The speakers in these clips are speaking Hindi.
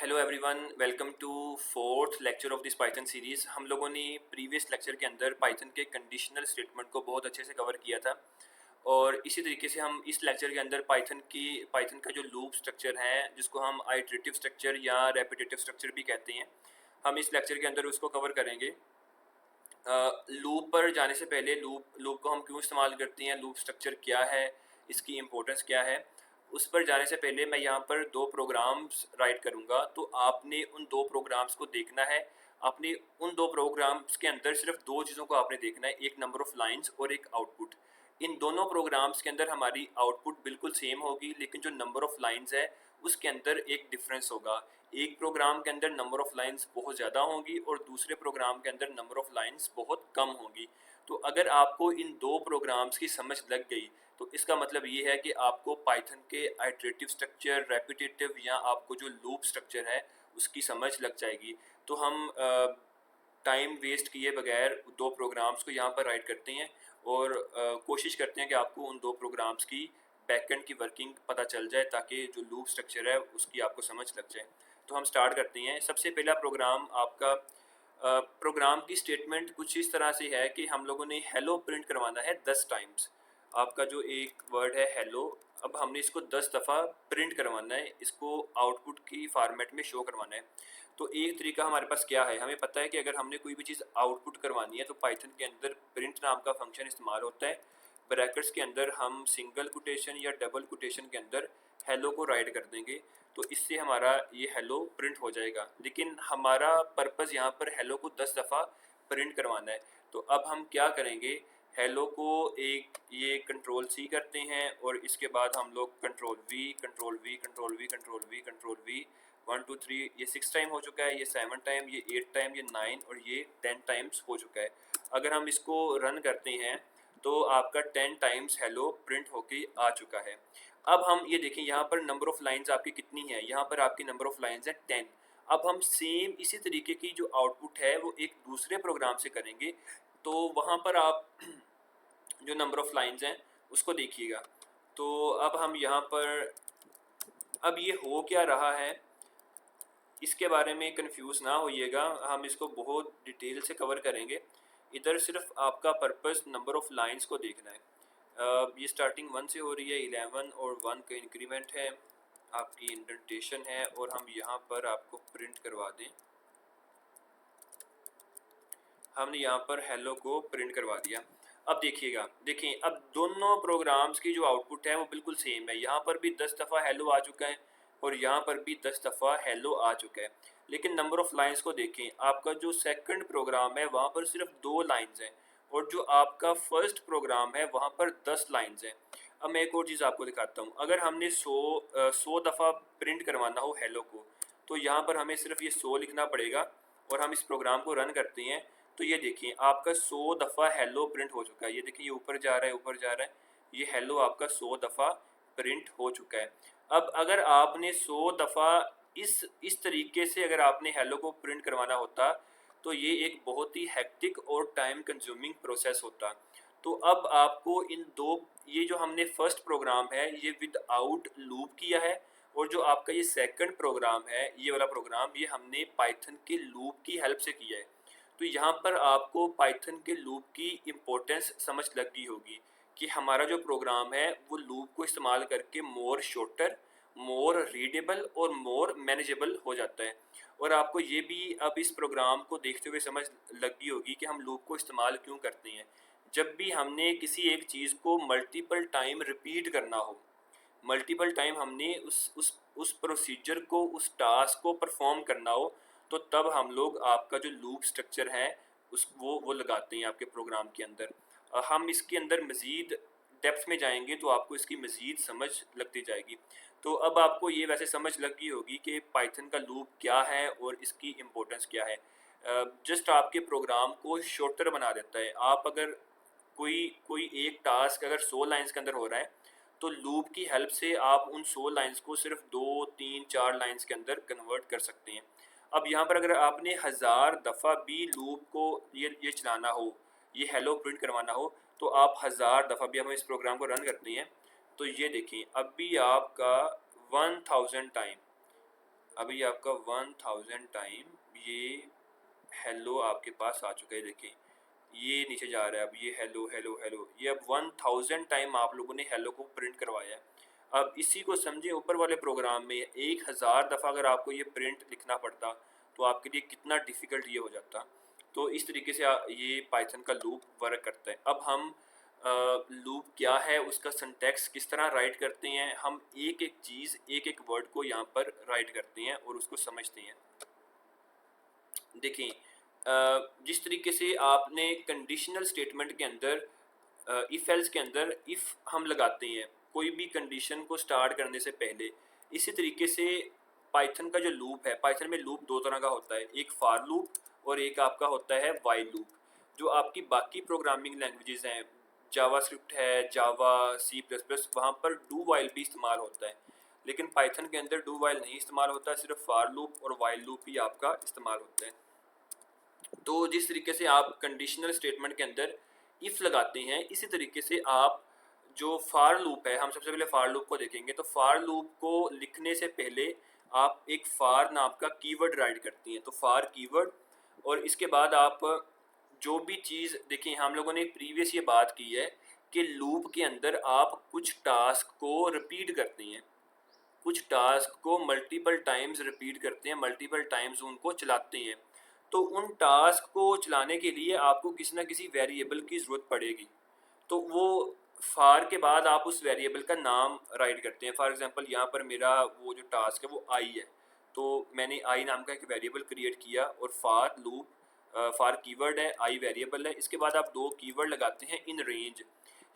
Hello everyone, welcome to fourth lecture of this Python series. हम लोगों ने प्रीवियस लेक्चर के अंदर पाइथन के कंडीशनल स्टेटमेंट को बहुत अच्छे से कवर किया था और इसी तरीके से हम इस लेक्चर के अंदर पाइथन का जो लूप स्ट्रक्चर है, जिसको हम आइटरेटिव स्ट्रक्चर या रेपिटेटिव स्ट्रक्चर भी कहते हैं, हम इस लेक्चर के अंदर उसको कवर करेंगे। लूप पर जाने से पहले लूप को हम क्यों इस्तेमाल करते हैं, लूप स्ट्रक्चर क्या है, इसकी इम्पोर्टेंस क्या है, उस पर जाने से पहले मैं यहाँ पर दो प्रोग्राम्स राइट करूँगा। तो आपने उन दो प्रोग्राम्स को देखना है। आपने उन दो प्रोग्राम्स के अंदर सिर्फ दो चीज़ों को आपने देखना है, एक नंबर ऑफ़ लाइंस और एक आउटपुट। इन दोनों प्रोग्राम्स के अंदर हमारी आउटपुट बिल्कुल सेम होगी, लेकिन जो नंबर ऑफ़ लाइंस है उसके अंदर एक डिफरेंस होगा। एक प्रोग्राम के अंदर नंबर ऑफ़ लाइंस बहुत ज़्यादा होंगी और दूसरे प्रोग्राम के अंदर नंबर ऑफ़ लाइंस बहुत कम होंगी। तो अगर आपको इन दो प्रोग्राम्स की समझ लग गई तो इसका मतलब ये है कि आपको पाइथन के आइटरेटिव स्ट्रक्चर, रेपिटेटिव या आपको जो लूप स्ट्रक्चर है उसकी समझ लग जाएगी। तो हम टाइम वेस्ट किए बगैर दो प्रोग्राम्स को यहाँ पर राइट करते हैं और कोशिश करते हैं कि आपको उन दो प्रोग्राम्स की बैकएंड की वर्किंग पता चल जाए, ताकि जो लूप स्ट्रक्चर है उसकी आपको समझ लग जाए। तो हम स्टार्ट करते हैं। सबसे पहला प्रोग्राम आपका प्रोग्राम की स्टेटमेंट कुछ इस तरह से है कि हम लोगों ने हेलो प्रिंट करवाना है 10 टाइम्स। आपका जो एक वर्ड है हेलो, अब हमने इसको 10 दफ़ा प्रिंट करवाना है, इसको आउटपुट की फॉर्मेट में शो करवाना है। तो एक तरीका हमारे पास क्या है, हमें पता है कि अगर हमने कोई भी चीज़ आउटपुट करवानी है तो पाइथन के अंदर प्रिंट नाम का फंक्शन इस्तेमाल होता है। ब्रैकेट्स के अंदर हम सिंगल कोटेशन या डबल कोटेशन के अंदर हेलो को राइट कर देंगे, तो इससे हमारा ये हेलो प्रिंट हो जाएगा। लेकिन हमारा पर्पज़ यहाँ पर हेलो को 10 दफ़ा प्रिंट करवाना है। तो अब हम क्या करेंगे, हेलो को एक ये कंट्रोल सी करते हैं और इसके बाद हम लोग control we, control we, control we, control we, control we, 1 2 3, ये 6 टाइम हो चुका है, ये 7 टाइम, ये 8 टाइम, ये 9 और ये 10 टाइम्स हो चुका है। अगर हम इसको रन करते हैं तो आपका 10 टाइम्स हेलो प्रिंट होके आ चुका है। अब हम ये देखें, यहाँ पर नंबर ऑफ़ लाइंस आपकी कितनी है, यहाँ पर आपकी नंबर ऑफ़ लाइंस है 10। अब हम सेम इसी तरीके की जो आउटपुट है वो एक दूसरे प्रोग्राम से करेंगे। तो वहाँ पर आप जो नंबर ऑफ़ लाइंस हैं उसको देखिएगा। तो अब हम यहाँ पर, अब ये हो क्या रहा है इसके बारे में कंफ्यूज ना होइएगा, हम इसको बहुत डिटेल से कवर करेंगे। इधर सिर्फ आपका पर्पस नंबर ऑफ़ लाइंस को देखना है। ये स्टार्टिंग 1 से हो रही है, 11 और 1 का इंक्रीमेंट है, आपकी इंडेंटेशन है और हम यहाँ पर आपको प्रिंट करवा दें। हमने यहाँ पर हेलो को प्रिंट करवा दिया। अब देखिएगा, देखें अब दोनों प्रोग्राम्स की जो आउटपुट है वो बिल्कुल सेम है। यहाँ पर भी 10 दफ़ा हेलो आ चुका है और यहाँ पर भी 10 दफ़ा हेलो आ चुका है, लेकिन नंबर ऑफ़ लाइंस को देखें। आपका जो सेकंड प्रोग्राम है वहाँ पर सिर्फ 2 लाइंस हैं और जो आपका फर्स्ट प्रोग्राम है वहाँ पर 10 लाइंस हैं। अब मैं एक और चीज़ आपको दिखाता हूँ। अगर हमने 100 दफ़ा प्रिंट करवाना हो हेलो को, तो यहाँ पर हमें सिर्फ ये 100 लिखना पड़ेगा और हम इस प्रोग्राम को रन करते हैं। तो ये देखिए आपका 100 दफ़ा हेलो प्रिंट हो चुका है। ये देखिए, ये ऊपर जा रहा है, ऊपर जा रहा है, ये हेलो आपका 100 दफ़ा प्रिंट हो चुका है। अब अगर आपने 100 दफ़ा इस तरीके से अगर आपने हेलो को प्रिंट करवाना होता तो ये एक बहुत ही हेक्टिक और टाइम कंज्यूमिंग प्रोसेस होता। तो अब आपको इन दो, ये जो हमने फर्स्ट प्रोग्राम है ये विदाउट लूप किया है और जो आपका ये सेकंड प्रोग्राम है, ये वाला प्रोग्राम, ये हमने पाइथन के लूप की हेल्प से किया है। तो यहाँ पर आपको पाइथन के लूप की इम्पोर्टेंस समझ लग गई होगी कि हमारा जो प्रोग्राम है वो लूप को इस्तेमाल करके मोर शॉर्टर, मोर रीडेबल और मोर मैनेजेबल हो जाता है। और आपको ये भी अब इस प्रोग्राम को देखते हुए समझ लग गई होगी कि हम लूप को इस्तेमाल क्यों करते हैं। जब भी हमने किसी एक चीज़ को मल्टीपल टाइम रिपीट करना हो, मल्टीपल टाइम हमने उस प्रोसीजर को, उस टास्क को परफॉर्म करना हो, तो तब हम लोग आपका जो लूप स्ट्रक्चर है उस वो लगाते हैं आपके प्रोग्राम के अंदर। हम इसके अंदर मज़ीद डेप्थ में जाएंगे तो आपको इसकी मज़ीद समझ लगती जाएगी। तो अब आपको ये वैसे समझ लग गई होगी कि पाइथन का लूप क्या है और इसकी इम्पोर्टेंस क्या है। जस्ट आपके प्रोग्राम को शॉर्टर बना देता है। आप अगर कोई कोई एक टास्क अगर 100 लाइंस के अंदर हो रहा है तो लूप की हेल्प से आप उन 100 लाइंस को सिर्फ 2 3 4 लाइंस के अंदर कन्वर्ट कर सकते हैं। अब यहाँ पर अगर आपने 1000 दफ़ा भी लूप को ये चलाना हो, ये हेलो प्रिंट करवाना हो, तो आप 1000 दफ़ा भी हम इस प्रोग्राम को रन करते हैं तो ये देखें अब भी आपका 1000 टाइम अभी आपका 1000 टाइम ये हेलो आपके पास आ चुका है। देखें ये नीचे जा रहा है, अब ये हेलो हेलो हेलो, ये अब 1000 टाइम आप लोगों ने हेलो को प्रिंट करवाया है। अब इसी को समझे ऊपर वाले प्रोग्राम में 1000 दफ़ा अगर आपको ये प्रिंट लिखना पड़ता तो आपके लिए कितना डिफ़िकल्ट ये हो जाता। तो इस तरीके से ये पाइथन का लूप वर्क करता है। अब हम लूप क्या है, उसका सिंटैक्स किस तरह राइट करते हैं, हम एक एक चीज़ एक एक वर्ड को यहाँ पर राइट करते हैं और उसको समझते हैं। देखें जिस तरीके से आपने कंडीशनल स्टेटमेंट के अंदर इफ़ एल्स के अंदर इफ़ हम लगाते हैं कोई भी कंडीशन को स्टार्ट करने से पहले, इसी तरीके से पाइथन का जो लूप है, पाइथन में लूप दो तरह का होता है, एक फार लूप और एक आपका होता है वाइल लूप। जो आपकी बाकी प्रोग्रामिंग लैंग्वेजेस हैं, जावास्क्रिप्ट है, जावा, सी प्लस प्लस, वहाँ पर डू वाइल भी इस्तेमाल होता है, लेकिन पाइथन के अंदर डू वाइल नहीं इस्तेमाल होता, सिर्फ फार लूप और वाइल लूप ही आपका इस्तेमाल होता है। तो जिस तरीके से आप कंडीशनल स्टेटमेंट के अंदर इफ़ लगाते हैं, इसी तरीके से आप जो फार लूप है, हम सबसे पहले फार लूप को देखेंगे। तो फार लूप को लिखने से पहले आप एक फार नाम का कीवर्ड राइट करती हैं, तो फार कीवर्ड, और इसके बाद आप जो भी चीज़ देखिए, हम लोगों ने प्रीवियस ये बात की है कि लूप के अंदर आप कुछ टास्क को रिपीट करते हैं, कुछ टास्क को मल्टीपल टाइम्स रिपीट करते हैं, मल्टीपल टाइम्स उनको चलाते हैं। तो उन टास्क को चलाने के लिए आपको किसी ना किसी वेरिएबल की ज़रूरत पड़ेगी। तो वो फार के बाद आप उस वेरिएबल का नाम राइट करते हैं। फॉर एग्जांपल यहाँ पर मेरा वो जो टास्क है वो आई है, तो मैंने आई नाम का एक वेरिएबल क्रिएट किया और फार लूप, फार कीवर्ड है, आई वेरिएबल है। इसके बाद आप दो कीवर्ड लगाते हैं इन रेंज,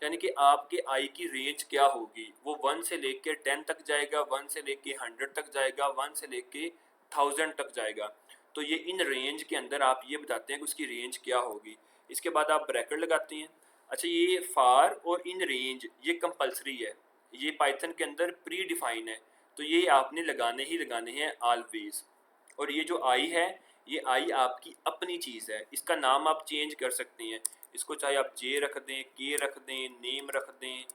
यानी कि आपके आई की रेंज क्या होगी, वो 1 से लेके 10 तक जाएगा, 1 से लेके 100 तक जाएगा, 1 से लेके 1000 तक जाएगा। तो ये इन रेंज के अंदर आप ये बताते हैं कि उसकी रेंज क्या होगी। इसके बाद आप ब्रैकेट लगाते हैं। अच्छा, ये फार और इन रेंज ये कंपलसरी है, ये पाइथन के अंदर प्री डिफाइन है, तो ये आपने लगाने ही लगाने हैं ऑलवेज। और ये जो आई है, ये आई आपकी अपनी चीज़ है, इसका नाम आप चेंज कर सकते हैं। इसको चाहे आप जे रख दें, के रख दें, नेम रख दें,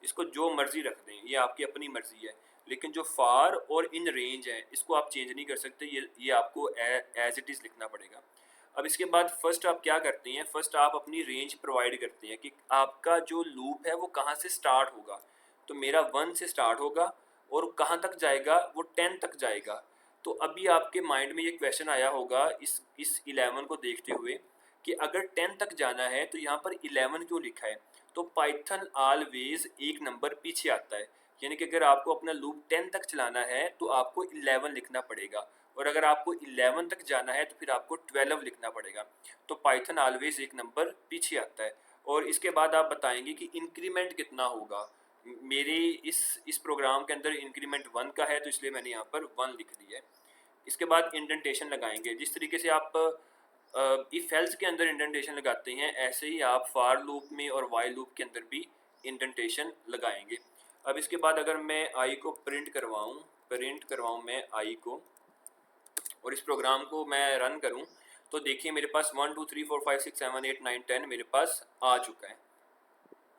इसको जो मर्ज़ी रख दें, ये आपकी अपनी मर्ज़ी है। लेकिन जो फार और इन रेंज है, इसको आप चेंज नहीं कर सकते, ये आपको एज इट इज़ लिखना पड़ेगा। अब इसके बाद फर्स्ट आप क्या करते हैं, फर्स्ट आप अपनी रेंज प्रोवाइड करते हैं कि आपका जो लूप है वो कहाँ से स्टार्ट होगा। तो मेरा 1 से स्टार्ट होगा और कहाँ तक जाएगा, वो 10 तक जाएगा। तो अभी आपके माइंड में ये क्वेश्चन आया होगा इस 11 को देखते हुए कि अगर 10 तक जाना है तो यहाँ पर 11 क्यों लिखा है। तो पाइथन ऑलवेज एक नंबर पीछे आता है, यानी कि अगर आपको अपना लूप 10 तक चलाना है तो आपको 11 लिखना पड़ेगा, और अगर आपको 11 तक जाना है तो फिर आपको 12 लिखना पड़ेगा। तो पाइथन ऑलवेज एक नंबर पीछे आता है। और इसके बाद आप बताएंगे कि इंक्रीमेंट कितना होगा। मेरे इस प्रोग्राम के अंदर इंक्रीमेंट 1 का है, तो इसलिए मैंने यहाँ पर 1 लिख दिया है। इसके बाद इंडेंटेशन लगाएंगे, जिस तरीके से आप इफ एल्स के अंदर इंडेंटेशन लगाते हैं, ऐसे ही आप फार लूप में और वाइल लूप के अंदर भी इंडेंटेशन लगाएंगे। अब इसके बाद अगर मैं आई को प्रिंट करवाऊँ मैं आई को, और इस प्रोग्राम को मैं रन करूं, तो देखिए मेरे पास 1 2 3 4 5 6 7 8 9 10 मेरे पास आ चुका है,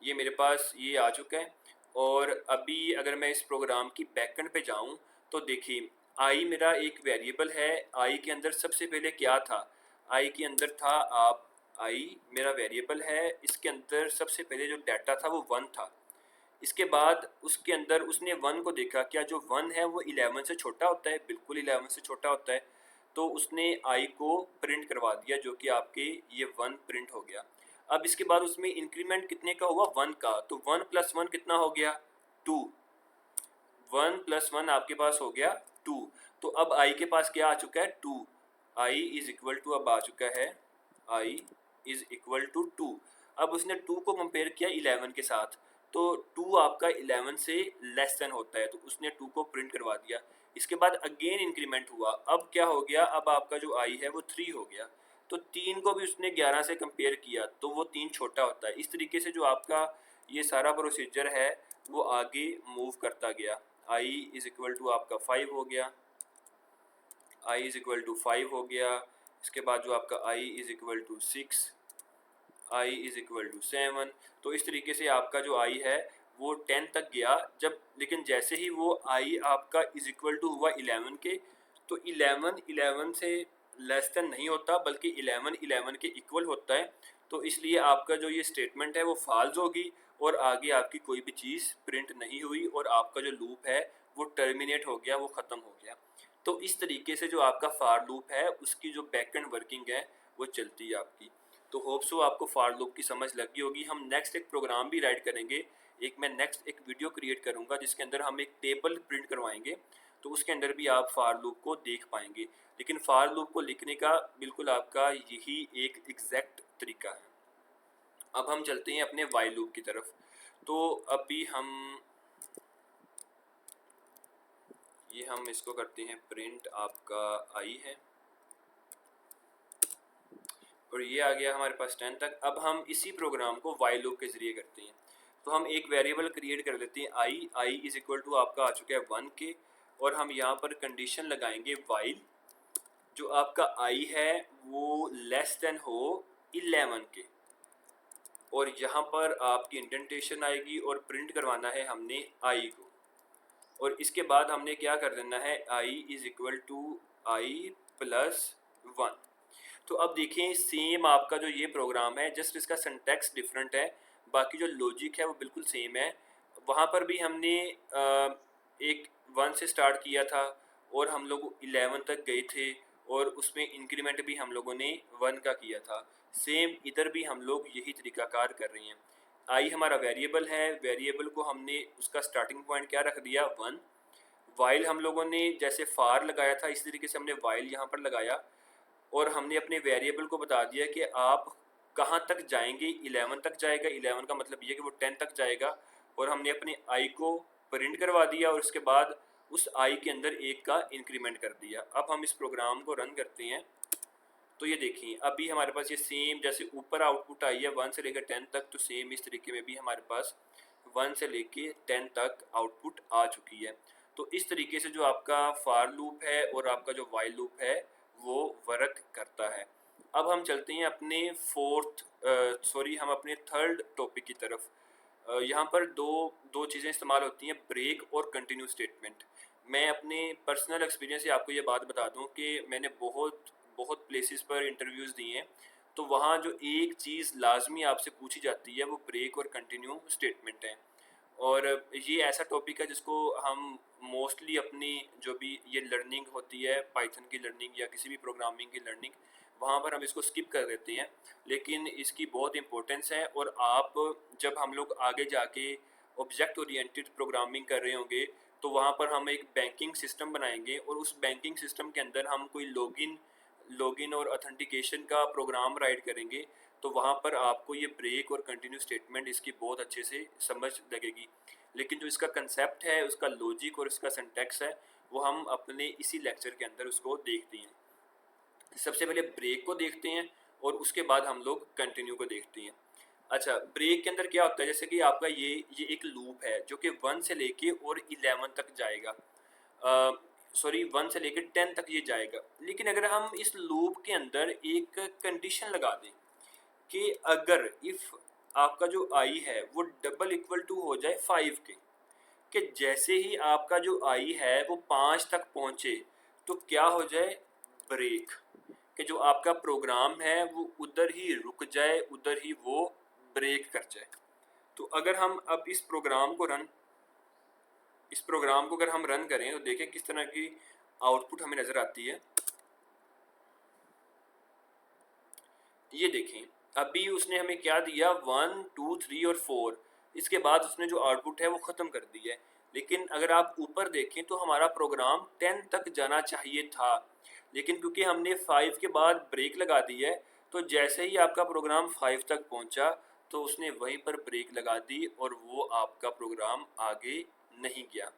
ये मेरे पास ये आ चुका है। और अभी अगर मैं इस प्रोग्राम की बैकएंड पे जाऊं, तो देखिए आई मेरा एक वेरिएबल है। आई के अंदर सबसे पहले क्या था, आई के अंदर था आप, आई मेरा वेरिएबल है, इसके अंदर सबसे पहले जो डाटा था वो 1 था। इसके बाद उसके अंदर उसने 1 को देखा, क्या जो 1 है वो 11 से छोटा होता है, बिल्कुल 11 से छोटा होता है। तो उसने आई को प्रिंट करवा दिया, जो कि आपके ये 1 प्रिंट हो गया। अब इसके बाद उसमें इंक्रीमेंट कितने का हुआ, 1 का, तो 1 प्लस 1 कितना हो गया, 2। 1 प्लस 1 आपके पास हो गया 2। तो अब आई के पास क्या आ चुका है, 2। आई इज इक्वल टू अब आ चुका है, आई इज इक्वल टू 2। अब उसने 2 को कंपेयर किया 11 के साथ, तो 2 आपका 11 से लेस देन होता है, तो उसने 2 को प्रिंट करवा दिया। इसके बाद अगेन इंक्रीमेंट हुआ, अब क्या हो गया, अब आपका जो आई है वो 3 हो गया। तो 3 को भी उसने 11 से कंपेयर किया, तो वो 3 छोटा होता है। इस तरीके से जो आपका ये सारा प्रोसीजर है वो आगे मूव करता गया। आई इज इक्वल टू आपका 5 हो गया, आई इज इक्वल टू 5 हो गया। इसके बाद जो आपका i is equal to 6, i is equal to 7। तो इस तरीके से आपका जो आई है वो 10 तक गया जब, लेकिन जैसे ही वो आई आपका इज इक्वल टू हुआ 11 के, तो 11 से लेस देन नहीं होता, बल्कि 11 के इक्वल होता है। तो इसलिए आपका जो ये स्टेटमेंट है वो फॉल्स होगी और आगे आपकी कोई भी चीज़ प्रिंट नहीं हुई और आपका जो लूप है वो टर्मिनेट हो गया, वो ख़त्म हो गया। तो इस तरीके से जो आपका फॉर लूप है उसकी जो बैकएंड वर्किंग है वो चलती है आपकी। तो होप सो आपको फॉर लूप की समझ लगी होगी। हम नेक्स्ट एक प्रोग्राम भी राइट करेंगे, मैं नेक्स्ट एक वीडियो क्रिएट करूँगा जिसके अंदर हम एक टेबल प्रिंट करवाएंगे, तो उसके अंदर भी आप फॉर लूप को देख पाएंगे। लेकिन फॉर लूप को लिखने का बिल्कुल आपका यही एक एग्जैक्ट तरीका है। अब हम चलते हैं अपने वाइल लूप की तरफ। तो अभी हम इसको करते हैं प्रिंट आपका आई है और ये आ गया हमारे पास 10 तक। अब हम इसी प्रोग्राम को वाइल लूप के ज़रिए करते हैं। तो हम एक वेरिएबल क्रिएट कर लेते हैं आई इज़ इक्वल टू आपका आ चुका है 1 के, और हम यहाँ पर कंडीशन लगाएंगे वाइल जो आपका आई है वो लेस देन हो 11 के, और यहाँ पर आपकी इंडेंटेशन आएगी और प्रिंट करवाना है हमने आई को। और इसके बाद हमने क्या कर देना है, i is equal to i plus 1। तो अब देखें सेम आपका जो ये प्रोग्राम है, जस्ट इसका सिंटैक्स डिफरेंट है, बाकी जो लॉजिक है वो बिल्कुल सेम है। वहाँ पर भी हमने एक 1 से स्टार्ट किया था और हम लोग 11 तक गए थे, और उसमें इंक्रीमेंट भी हम लोगों ने 1 का किया था। सेम इधर भी हम लोग यही तरीकाकार कर रहे हैं। आई हमारा वेरिएबल है, वेरिएबल को हमने उसका स्टार्टिंग पॉइंट क्या रख दिया 1। वाइल हम लोगों ने जैसे फार लगाया था इसी तरीके से हमने वाइल यहाँ पर लगाया, और हमने अपने वेरिएबल को बता दिया कि आप कहाँ तक जाएंगे, 11 तक जाएगा। 11 का मतलब ये कि वो 10 तक जाएगा, और हमने अपने आई को प्रिंट करवा दिया और उसके बाद उस आई के अंदर एक का इंक्रीमेंट कर दिया। अब हम इस प्रोग्राम को रन करते हैं तो ये देखिए अभी हमारे पास ये सेम जैसे ऊपर आउटपुट आई है 1 से लेकर 10 तक, तो सेम इस तरीके में भी हमारे पास 1 से लेकर 10 तक आउटपुट आ चुकी है। तो इस तरीके से जो आपका फार लूप है और आपका जो वाइल लूप है वो वर्क करता है। अब हम चलते हैं अपने हम अपने थर्ड टॉपिक की तरफ। यहाँ पर दो दो चीज़ें इस्तेमाल होती हैं, ब्रेक और कंटिन्यू स्टेटमेंट। मैं अपने पर्सनल एक्सपीरियंस से आपको ये बात बता दूँ कि मैंने बहुत बहुत प्लेसेस पर इंटरव्यूज़ दिए हैं, तो वहाँ जो एक चीज़ लाजमी आपसे पूछी जाती है वो ब्रेक और कंटिन्यू स्टेटमेंट है। और ये ऐसा टॉपिक है जिसको हम मोस्टली अपनी जो भी ये लर्निंग होती है, पाइथन की लर्निंग या किसी भी प्रोग्रामिंग की लर्निंग, वहाँ पर हम इसको स्किप कर देते हैं। लेकिन इसकी बहुत इम्पोर्टेंस है, और आप जब हम लोग आगे जाके ऑब्जेक्ट ओरिएंटेड प्रोग्रामिंग कर रहे होंगे तो वहाँ पर हम एक बैंकिंग सिस्टम बनाएंगे, और उस बैंकिंग सिस्टम के अंदर हम कोई लॉगिन और ऑथेंटिकेशन का प्रोग्राम राइट करेंगे, तो वहाँ पर आपको ये ब्रेक और कंटिन्यू स्टेटमेंट इसकी बहुत अच्छे से समझ लगेगी। लेकिन जो इसका कंसेप्ट है, उसका लॉजिक और इसका सिंटैक्स है, वो हम अपने इसी लेक्चर के अंदर उसको देखते हैं। सबसे पहले ब्रेक को देखते हैं और उसके बाद हम लोग कंटिन्यू को देखते हैं। अच्छा, ब्रेक के अंदर क्या होता है, जैसे कि आपका ये एक लूप है जो कि 1 से लेके और 11 तक जाएगा, 1 से लेकर 10 तक ये जाएगा। लेकिन अगर हम इस लूप के अंदर एक कंडीशन लगा दें कि अगर इफ़ आपका जो आई है वो डबल इक्वल टू हो जाए 5 के, कि जैसे ही आपका जो आई है वो 5 तक पहुँचे तो क्या हो जाए, ब्रेक, कि जो आपका प्रोग्राम है वो उधर ही रुक जाए, उधर ही वो ब्रेक कर जाए। तो अगर हम अब इस प्रोग्राम को अगर हम रन करें तो देखें किस तरह की आउटपुट हमें नज़र आती है। ये देखें अभी उसने हमें क्या दिया, 1 2 3 और 4, इसके बाद उसने जो आउटपुट है वो ख़त्म कर दी है। लेकिन अगर आप ऊपर देखें तो हमारा प्रोग्राम 10 तक जाना चाहिए था, लेकिन क्योंकि हमने 5 के बाद ब्रेक लगा दी है, तो जैसे ही आपका प्रोग्राम 5 तक पहुंचा तो उसने वहीं पर ब्रेक लगा दी और वो आपका प्रोग्राम आगे नहीं गया।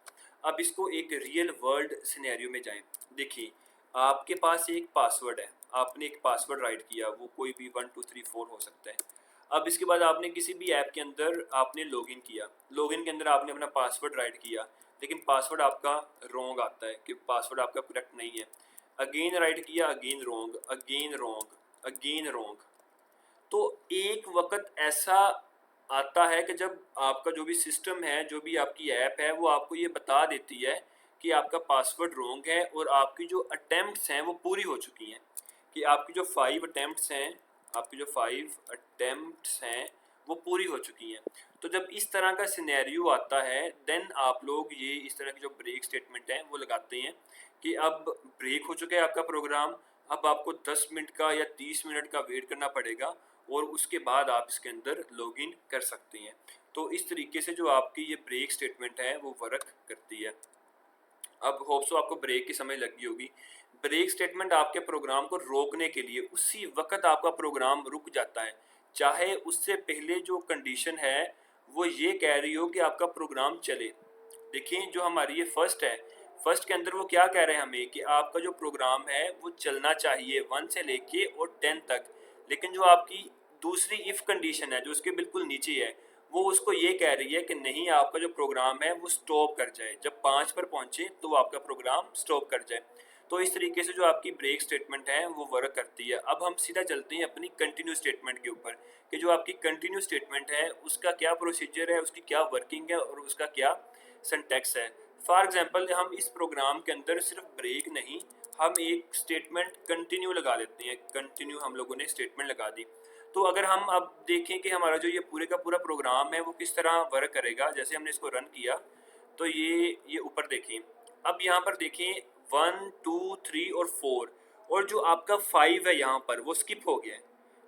अब इसको एक रियल वर्ल्ड सिनेरियो में जाएं। देखिए आपके पास एक पासवर्ड है, आपने एक पासवर्ड राइट किया, वो कोई भी 1 2 3 4 हो सकता है। अब इसके बाद आपने किसी भी ऐप के अंदर आपने लॉगिन किया, लॉगिन के अंदर आपने अपना पासवर्ड राइट किया, लेकिन पासवर्ड आपका रॉन्ग आता है कि पासवर्ड आपका करेक्ट नहीं है। अगेन राइट किया, again wrong, again wrong, again wrong. तो एक वक्त ऐसा आता है कि जब आपका जो भी सिस्टम है, जो भी आपकी ऐप है, वो आपको ये बता देती है कि आपका पासवर्ड रॉन्ग है और आपकी जो अटेम्प्ट्स हैं वो पूरी हो चुकी हैं, कि आपकी जो 5 अटेम्प्ट्स हैं, आपकी जो 5 अटेम्प्ट्स हैं वो पूरी हो चुकी हैं। तो जब इस तरह का सिनेरियो आता है देन आप लोग ये इस तरह की जो ब्रेक स्टेटमेंट है वो लगाते हैं कि अब ब्रेक हो चुका है आपका प्रोग्राम, अब आपको 10 मिनट का या 30 मिनट का वेट करना पड़ेगा और उसके बाद आप इसके अंदर लॉगिन कर सकते हैं। तो इस तरीके से जो आपकी ये ब्रेक स्टेटमेंट है वो वर्क करती है। अब होप सो आपको ब्रेक की समझ लगी होगी। ब्रेक स्टेटमेंट आपके प्रोग्राम को रोकने के लिए उसी वक्त आपका प्रोग्राम रुक जाता है, चाहे उससे पहले जो कंडीशन है वो ये कह रही हो कि आपका प्रोग्राम चले। देखिए जो हमारी ये फर्स्ट है, फर्स्ट के अंदर वो क्या कह रहे हैं हमें कि आपका जो प्रोग्राम है वो चलना चाहिए 1 से लेके और 10 तक। लेकिन जो आपकी दूसरी इफ़ कंडीशन है जो उसके बिल्कुल नीचे है, वो उसको ये कह रही है कि नहीं, आपका जो प्रोग्राम है वो स्टॉप कर जाए, जब 5 पर पहुँचे तो आपका प्रोग्राम स्टॉप कर जाए। तो इस तरीके से जो आपकी ब्रेक स्टेटमेंट है वो वर्क करती है। अब हम सीधा चलते हैं अपनी कंटिन्यू स्टेटमेंट के ऊपर कि जो आपकी कंटिन्यू स्टेटमेंट है उसका क्या प्रोसीजर है, उसकी क्या वर्किंग है और उसका क्या सिंटैक्स है। फॉर एग्जांपल हम इस प्रोग्राम के अंदर सिर्फ ब्रेक नहीं, हम एक स्टेटमेंट कंटिन्यू लगा देते हैं। कंटिन्यू हम लोगों ने स्टेटमेंट लगा दी। तो अगर हम अब देखें कि हमारा जो ये पूरे का पूरा प्रोग्राम है वो किस तरह वर्क करेगा, जैसे हमने इसको रन किया तो ये ऊपर देखें, अब यहाँ पर देखें 1 2 3 और 4 और जो आपका 5 है यहाँ पर वो स्किप हो गया है।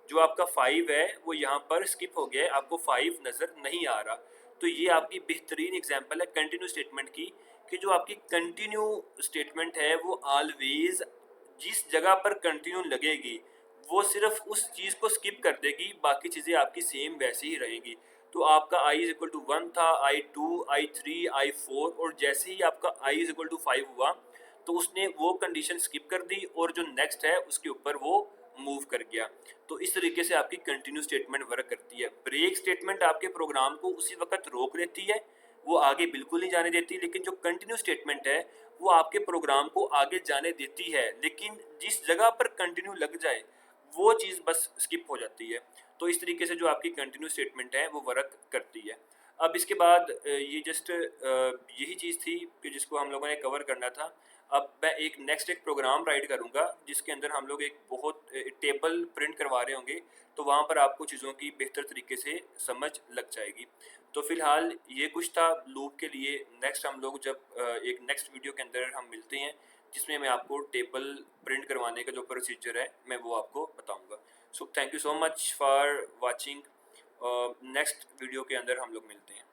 जो आपका 5 है वो यहाँ पर स्किप हो गया है, आपको 5 नज़र नहीं आ रहा। तो ये आपकी बेहतरीन एग्जांपल है कंटिन्यू स्टेटमेंट की, कि जो आपकी कंटिन्यू स्टेटमेंट है वो ऑलवेज जिस जगह पर कंटिन्यू लगेगी वो सिर्फ उस चीज़ को स्किप कर देगी, बाकी चीज़ें आपकी सेम वैसे ही रहेंगी। तो आपका i इज इक्वल टू 1 था, i2 i3 i4 और जैसे ही आपका i इज इक्वल टू 5 हुआ तो उसने वो कंडीशन स्किप कर दी और जो नेक्स्ट है उसके ऊपर वो मूव कर गया। तो इस तरीके से आपकी कंटिन्यू स्टेटमेंट वर्क करती है। ब्रेक स्टेटमेंट आपके प्रोग्राम को उसी वक्त रोक देती है, वो आगे बिल्कुल नहीं जाने देती। लेकिन जो कंटिन्यू स्टेटमेंट है वो आपके प्रोग्राम को आगे जाने देती है, लेकिन जिस जगह पर कंटिन्यू लग जाए वो चीज़ बस स्किप हो जाती है। तो इस तरीके से जो आपकी कंटिन्यू स्टेटमेंट है वो वर्क करती है। अब इसके बाद ये जस्ट यही चीज़ थी कि जिसको हम लोगों ने कवर करना था। अब मैं एक प्रोग्राम राइट करूँगा जिसके अंदर हम लोग एक बहुत टेबल प्रिंट करवा रहे होंगे, तो वहाँ पर आपको चीज़ों की बेहतर तरीके से समझ लग जाएगी। तो फ़िलहाल ये कुछ था लूप के लिए। नेक्स्ट हम लोग जब एक नेक्स्ट वीडियो के अंदर हम मिलते हैं जिसमें मैं आपको टेबल प्रिंट करवाने का जो प्रोसीजर है मैं वो आपको बताऊँगा। So thank you so much for watching. Next video के अंदर हम लोग मिलते हैं।